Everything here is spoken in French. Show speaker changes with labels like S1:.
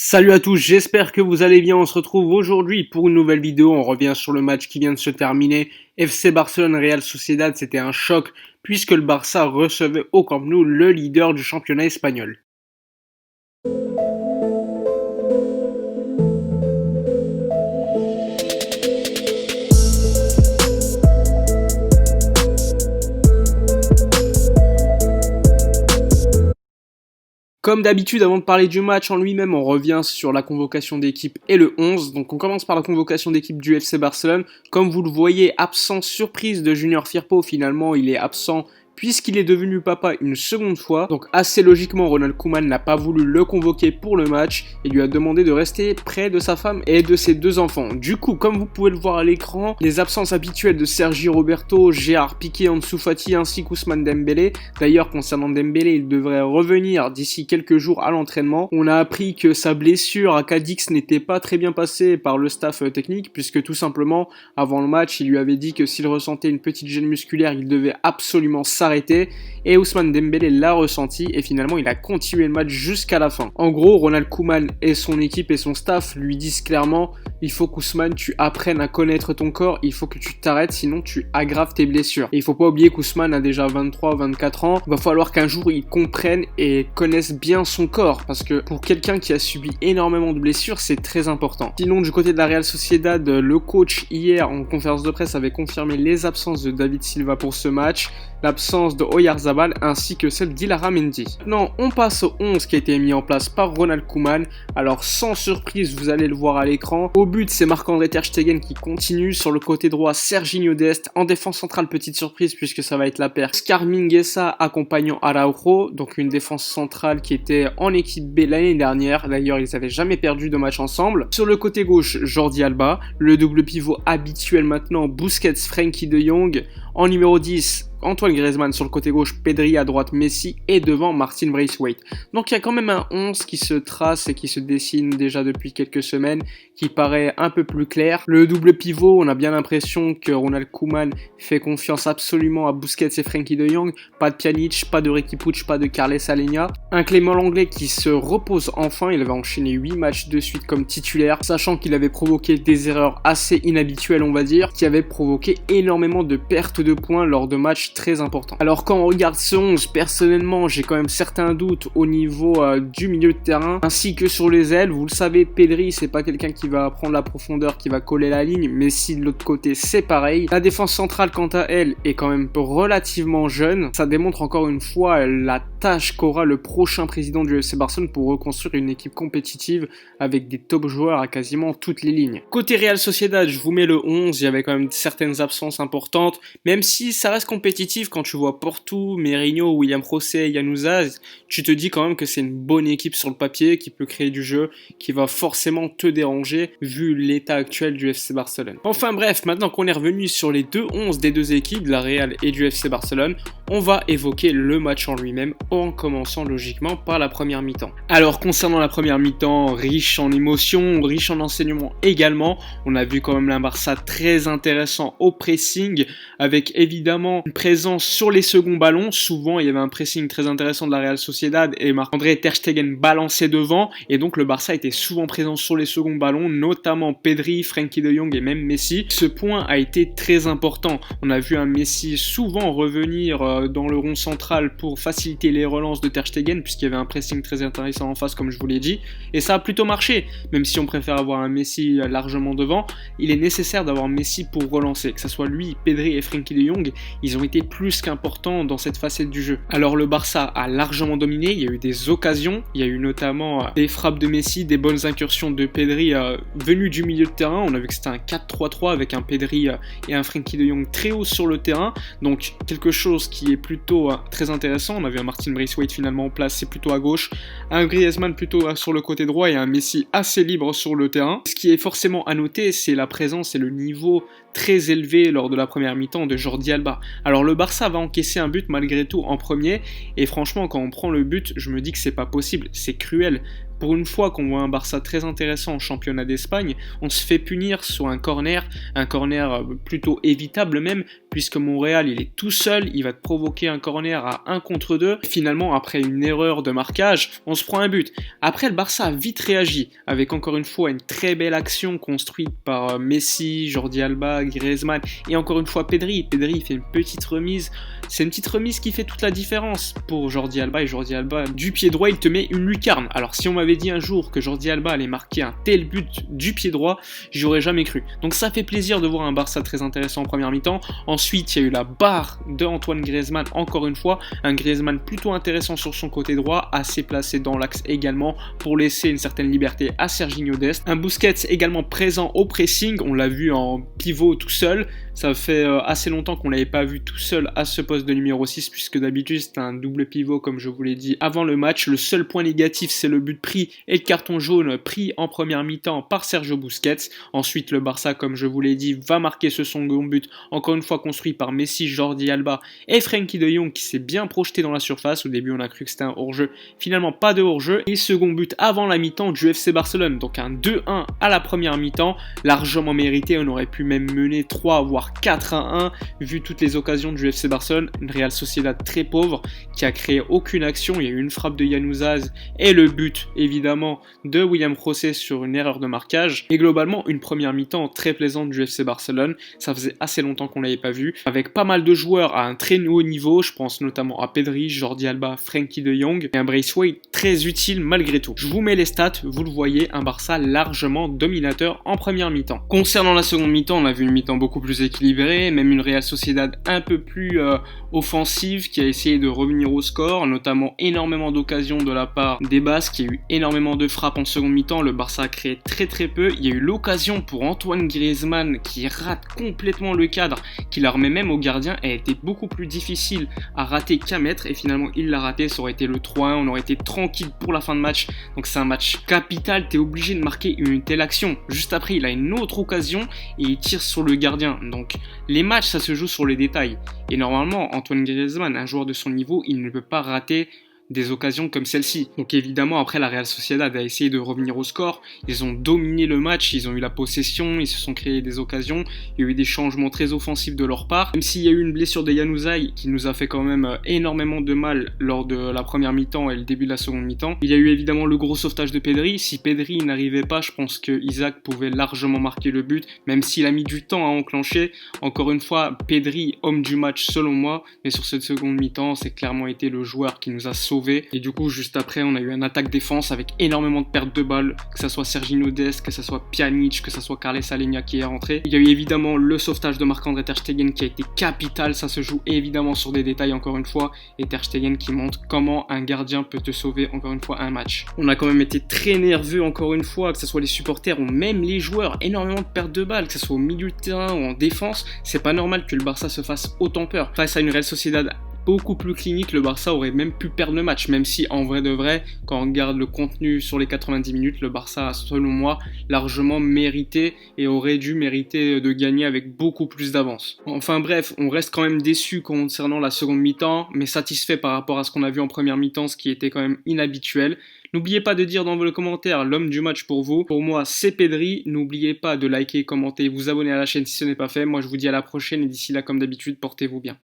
S1: Salut à tous, j'espère que vous allez bien. On se retrouve aujourd'hui pour une nouvelle vidéo. On revient sur le match qui vient de se terminer. FC Barcelone Real Sociedad, c'était un choc puisque le Barça recevait au Camp Nou le leader du championnat espagnol. Comme d'habitude, avant de parler du match en lui-même, on revient sur la convocation d'équipe et le 11. Donc on commence par la convocation d'équipe du FC Barcelone. Comme vous le voyez, absence surprise de Junior Firpo, finalement il est absent puisqu'il est devenu papa une seconde fois. Donc assez logiquement, Ronald Koeman n'a pas voulu le convoquer pour le match et lui a demandé de rester près de sa femme et de ses deux enfants. Du coup, comme vous pouvez le voir à l'écran, les absences habituelles de Sergi Roberto, Gérard Piqué, Ansu Fati ainsi qu'Ousmane Dembélé. D'ailleurs, concernant Dembélé, il devrait revenir d'ici quelques jours à l'entraînement. On a appris que sa blessure à Cadix n'était pas très bien passée par le staff technique puisque tout simplement, avant le match, il lui avait dit que s'il ressentait une petite gêne musculaire, il devait absolument s'arrêter. Et Ousmane Dembélé l'a ressenti et finalement il a continué le match jusqu'à la fin. En gros, Ronald Koeman et son équipe et son staff lui disent clairement: il faut qu'Ousmane tu apprennes à connaître ton corps, il faut que tu t'arrêtes sinon tu aggraves tes blessures. Et il faut pas oublier qu'Ousmane a déjà 23-24 ans, il va falloir qu'un jour il comprenne et connaisse bien son corps parce que pour quelqu'un qui a subi énormément de blessures, c'est très important. Sinon, du côté de la Real Sociedad, le coach hier en conférence de presse avait confirmé les absences de David Silva pour ce match, l'absence de Oyarzabal ainsi que celle d'Ilara Mendy. Maintenant, on passe au 11 qui a été mis en place par Ronald Koeman. Alors, sans surprise, vous allez le voir à l'écran. Au but, c'est Marc-André Ter Stegen qui continue. Sur le côté droit, Serginho Dest. En défense centrale, petite surprise puisque ça va être la paire Scar Mingueza accompagnant Araujo. Donc, une défense centrale qui était en équipe B l'année dernière. D'ailleurs, ils n'avaient jamais perdu de match ensemble. Sur le côté gauche, Jordi Alba. Le double pivot habituel maintenant, Busquets, Frenkie de Jong. En numéro 10, Antoine Griezmann sur le côté gauche, Pedri à droite, Messi et devant Martin Braithwaite. Donc il y a quand même un 11 qui se trace et qui se dessine déjà depuis quelques semaines, qui paraît un peu plus clair. Le double pivot, on a bien l'impression que Ronald Koeman fait confiance absolument à Busquets et Frenkie de Jong. Pas de Pjanic, pas de Riqui Puig, pas de Carles Alenia. Un Clément Lenglet qui se repose enfin, il avait enchaîné 8 matchs de suite comme titulaire, sachant qu'il avait provoqué des erreurs assez inhabituelles on va dire, qui avaient provoqué énormément de pertes de points lors de matchs très important. Alors quand on regarde ce 11, personnellement j'ai quand même certains doutes au niveau du milieu de terrain ainsi que sur les ailes. Vous le savez, Pedri c'est pas quelqu'un qui va prendre la profondeur, qui va coller la ligne, mais si de l'autre côté c'est pareil. La défense centrale quant à elle est quand même relativement jeune. Ça démontre encore une fois la tâche qu'aura le prochain président du FC Barcelone pour reconstruire une équipe compétitive avec des top joueurs à quasiment toutes les lignes. Côté Real Sociedad, je vous mets le 11, il y avait quand même certaines absences importantes, même si ça reste compétitif. Quand tu vois Porto, Mourinho, William José, Januzaj, tu te dis quand même que c'est une bonne équipe sur le papier qui peut créer du jeu, qui va forcément te déranger vu l'état actuel du FC Barcelone. Enfin bref, maintenant qu'on est revenu sur les deux 11 des deux équipes, de la Real et du FC Barcelone, on va évoquer le match en lui-même en commençant logiquement par la première mi-temps. Alors concernant la première mi-temps, riche en émotions, riche en enseignements également, on a vu quand même un Barça très intéressant au pressing avec évidemment une présence sur les seconds ballons. Souvent il y avait un pressing très intéressant de la Real Sociedad et Marc-André Ter Stegen balançait devant et donc le Barça était souvent présent sur les seconds ballons, notamment Pedri, Frenkie de Jong et même Messi. Ce point a été très important. On a vu un Messi souvent revenir dans le rond central pour faciliter les relances de Ter Stegen puisqu'il y avait un pressing très intéressant en face comme je vous l'ai dit et ça a plutôt marché. Même si on préfère avoir un Messi largement devant, il est nécessaire d'avoir Messi pour relancer. Que ce soit lui, Pedri et Frenkie de Jong, ils ont été plus qu'importants dans cette facette du jeu. Alors le Barça a largement dominé, il y a eu des occasions, il y a eu notamment des frappes de Messi, des bonnes incursions de Pedri venues du milieu de terrain. On a vu que c'était un 4-3-3 avec un Pedri et un Frenkie de Jong très haut sur le terrain, donc quelque chose qui est plutôt très intéressant. On a vu un Martin Braithwaite finalement en place, c'est plutôt à gauche, un Griezmann plutôt sur le côté droit et un Messi assez libre sur le terrain. Ce qui est forcément à noter, c'est la présence et le niveau très élevé lors de la première mi-temps de Jordi Alba. Alors le Barça va encaisser un but malgré tout en premier et franchement quand on prend le but, je me dis que c'est pas possible, c'est cruel. Pour une fois qu'on voit un Barça très intéressant en championnat d'Espagne, on se fait punir sur un corner plutôt évitable même, puisque Montréal il est tout seul, il va te provoquer un corner à 1 contre 2. Finalement, après une erreur de marquage, on se prend un but. Après, le Barça a vite réagi, avec encore une fois une très belle action construite par Messi, Jordi Alba, Griezmann et encore une fois Pedri. Pedri fait une petite remise. C'est une petite remise qui fait toute la différence pour Jordi Alba, et Jordi Alba, du pied droit, il te met une lucarne. Alors si on m'avait dit un jour que Jordi Alba allait marquer un tel but du pied droit, j'y aurais jamais cru. Donc ça fait plaisir de voir un Barça très intéressant en première mi-temps. Ensuite, il y a eu la barre de Antoine Griezmann, encore une fois, un Griezmann plutôt intéressant sur son côté droit, assez placé dans l'axe également pour laisser une certaine liberté à Serginho Dest. Un Busquets également présent au pressing, on l'a vu en pivot tout seul. Ça fait assez longtemps qu'on ne l'avait pas vu tout seul à ce poste de numéro 6, puisque d'habitude c'est un double pivot comme je vous l'ai dit avant le match. Le seul point négatif c'est le but pris et le carton jaune pris en première mi-temps par Sergio Busquets. Ensuite le Barça, comme je vous l'ai dit, va marquer ce second but, encore une fois construit par Messi, Jordi Alba et Frenkie de Jong qui s'est bien projeté dans la surface. Au début on a cru que c'était un hors-jeu, finalement pas de hors-jeu. Et second but avant la mi-temps du FC Barcelone, donc un 2-1 à la première mi-temps, largement mérité. On aurait pu même mener 3 voire 4-1 vu toutes les occasions du FC Barcelone. Une Real Sociedad très pauvre qui a créé aucune action. Il y a eu une frappe de Januzaj et le but évidemment de William José sur une erreur de marquage. Et globalement une première mi-temps très plaisante du FC Barcelone. Ça faisait assez longtemps qu'on l'avait pas vu, avec pas mal de joueurs à un très haut niveau. Je pense notamment à Pedri, Jordi Alba, Frenkie de Jong et un Braithwaite très utile malgré tout. Je vous mets les stats, vous le voyez, un Barça largement dominateur en première mi-temps. Concernant la seconde mi-temps, on a vu une mi-temps beaucoup plus équilibrée, même une Real Sociedad un peu plus offensive qui a essayé de revenir au score, notamment énormément d'occasions de la part des Basques. Il y a eu énormément de frappes en seconde mi-temps, le Barça a créé très peu. Il y a eu l'occasion pour Antoine Griezmann qui rate complètement le cadre, qui la remet même au gardien. Elle a été beaucoup plus difficile à rater qu'à mettre et finalement il l'a raté. Ça aurait été le 3-1, on aurait été tranquille pour la fin de match. Donc c'est un match capital, t'es obligé de marquer une telle action. Juste après il a une autre occasion et il tire sur le gardien. Donc les matchs ça se joue sur les détails. Et normalement Antoine Griezmann, un joueur de son niveau, il ne peut pas rater des occasions comme celle-ci. Donc évidemment après la Real Sociedad a essayé de revenir au score, ils ont dominé le match, ils ont eu la possession, ils se sont créés des occasions, il y a eu des changements très offensifs de leur part, même s'il y a eu une blessure de Januzaj qui nous a fait quand même énormément de mal lors de la première mi-temps et le début de la seconde mi-temps. Il y a eu évidemment le gros sauvetage de Pedri. Si Pedri n'arrivait pas, je pense que Isaac pouvait largement marquer le but, même s'il a mis du temps à enclencher. Encore une fois, Pedri, homme du match selon moi, mais sur cette seconde mi-temps, c'est clairement été le joueur qui nous a sauvés. Et du coup, juste après, on a eu un attaque-défense avec énormément de pertes de balles, que ce soit Serginho Dest, que ce soit Pjanic, que ce soit Carles Aleñá qui est rentré. Il y a eu évidemment le sauvetage de Marc-André Ter Stegen qui a été capital. Ça se joue évidemment sur des détails encore une fois. Et Ter Stegen qui montre comment un gardien peut te sauver encore une fois un match. On a quand même été très nerveux encore une fois, que ce soit les supporters ou même les joueurs. Énormément de pertes de balles, que ce soit au milieu de terrain ou en défense. C'est pas normal que le Barça se fasse autant peur. Face à une Real Sociedad beaucoup plus clinique, le Barça aurait même pu perdre le match, même si en vrai de vrai, quand on regarde le contenu sur les 90 minutes, le Barça a selon moi largement mérité et aurait dû mériter de gagner avec beaucoup plus d'avance. Enfin bref, on reste quand même déçu concernant la seconde mi-temps, mais satisfait par rapport à ce qu'on a vu en première mi-temps, ce qui était quand même inhabituel. N'oubliez pas de dire dans vos commentaires l'homme du match pour vous. Pour moi, c'est Pedri. N'oubliez pas de liker, commenter, vous abonner à la chaîne si ce n'est pas fait. Moi, je vous dis à la prochaine et d'ici là, comme d'habitude, portez-vous bien.